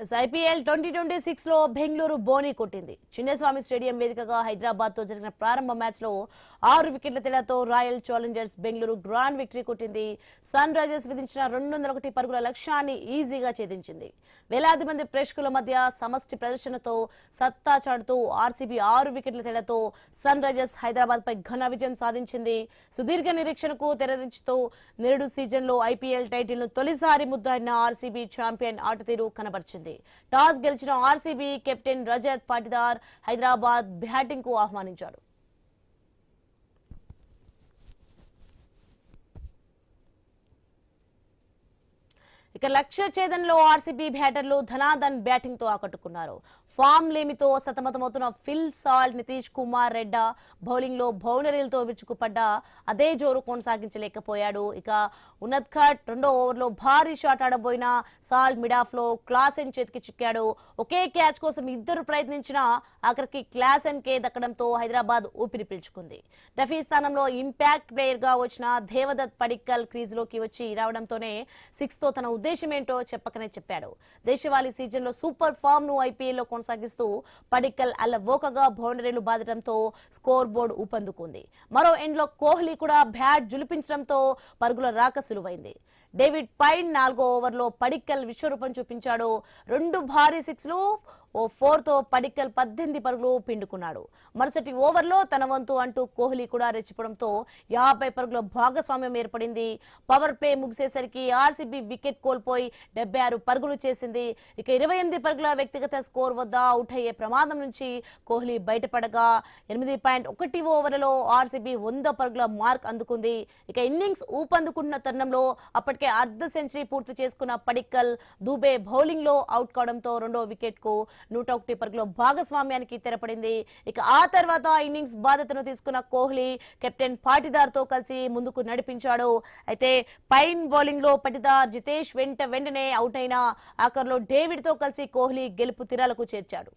IPL 2026 లో బెంగళూరు బోనీ కొట్టింది. Chinnaswamy stadium వేదికగా హైదరాబాద్ తో జరిగిన ప్రారంభ మ్యాచ్ లో 6 వికెట్ల తేడాతో royal Challengers Bengaluru grand victory కొట్టింది. సన్ రైజర్స్ విధించిన 201 పరుగుల లక్ష్యాన్ని ఈజీగా ఛేదించింది. వేలాది మంది ప్రేక్షకుల మధ్య సమష్టి ప్రదర్శనతో సత్తా చాటుతూ ఆర్సీబీ 6 వికెట్ల తేడాతో సన్ రైజర్స్ హైదరాబాద్ పై ఘన విజయం సాధించింది. సుదీర్ఘ నిరీక్షణకు తెరదించుతూ నేడు సీజన్ లో ఐపీఎల్ టైటిల్ ను తొలిసారి ముద్దాడిన ఆర్సీబీ ఛాంపియన్ ఆటతీరు కనబరిచింది. టాస్ గెలిచిన RCB captain Rajat Patidar Hyderabad batting కు ఆహ్వానించాడు. ఇక లక్ష్య ఛేదనలో ఆర్సీబీ బ్యాటర్లు ధనాధన్ బ్యాటింగ్ తో ఆకట్టుకున్నారు. ఫామ్ లేమితో సతమతమవుతున్న ఫిల్ సాల్ట్, నితీష్ కుమార్ రెడ్డా బౌలింగ్ లో బౌండరీలతో విరుచుకుపడ్డా అదే జోరు కొనసాగించలేకపోయాడు. ఇక ఉన్నత్ ఖట్ రెండో ఓవర్లో భారీ షాట్ ఆడబోయిన సాల్ట్ మిడాఫ్ లో క్లాసెన్ చేతికి చిక్కాడు. ఒకే క్యాచ్ కోసం ఇద్దరు ప్రయత్నించినా ఆఖరికి క్లాసెన్ కే దక్కడంతో హైదరాబాద్ ఊపిరి పీల్చుకుంది. డఫీ స్థానంలో ఇంపాక్ట్ ప్లేయర్ గా వచ్చిన దేవదత్ పడిక్కల్ క్రీజ్ లోకి వచ్చి రావడంతోనే 6 తో తన ఉద్దేశం ఏంటో చెప్పకనే చెప్పాడు. దేశవాళీ సీజన్ లో సూపర్ ఫామ్ ను ఐపీఎల్ లో కొనసాగిస్తూ పడిక్కల్ అల్లవోకగా బౌండరీలు బాదడంతో స్కోర్ బోర్డు ఊపందుకుంది. మరో ఎండ్ లో కోహ్లీ కూడా బ్యాట్ జులిపించడంతో పరుగుల రాక సులువైంది. డేవిడ్ పైన్ 4వ ఓవర్లో పడిక్కల్ విశ్వరూపం చూపించాడు. 2 భారీ 6లు, ఓ 4 తో పడిక్కల్ 18 పరుగులు పిండుకున్నాడు. మరుసటి ఓవర్లో తన వంతు అంటూ కోహ్లీ కూడా రెచ్చిపోవడంతో 50 పరుగుల భాగస్వామ్యం ఏర్పడింది. పవర్ ప్లే ముగిసేసరికి ఆర్సీబీ వికెట్ కోల్పోయి 76 పరుగులు చేసింది. ఇక 28 పరుగుల వ్యక్తిగత స్కోర్ వద్ద అవుట్ అయ్యే ప్రమాదం నుంచి కోహ్లీ బయటపడగా 8.1 ఓవర్లలో ఆర్సీబీ 100 పరుగుల మార్క్ అందుకుంది. ఇక ఇన్నింగ్స్ ఊపందుకుంటున్న తరుణంలో అప్పటికే అర్ధ సెంచరీ పూర్తి చేసుకున్న పడిక్కల్ దూబే బౌలింగ్ లో అవుట్ కావడంతో రెండో వికెట్ కు 101 పరుగుల భాగస్వామ్యానికి తెరపడింది. ఇక ఆ తర్వాత ఇన్నింగ్స్ బాధ్యతను తీసుకున్న కోహ్లీ కెప్టెన్ పాటిదార్ తో కలిసి ముందుకు నడిపించాడు. అయితే పైన్ బౌలింగ్ లో పాటిదార్, జితేష్ వెంటనే అవుట్ అయిన ఆఖర్లో డేవిడ్ తో కలిసి కోహ్లీ గెలుపు తీరాలకు చేర్చాడు.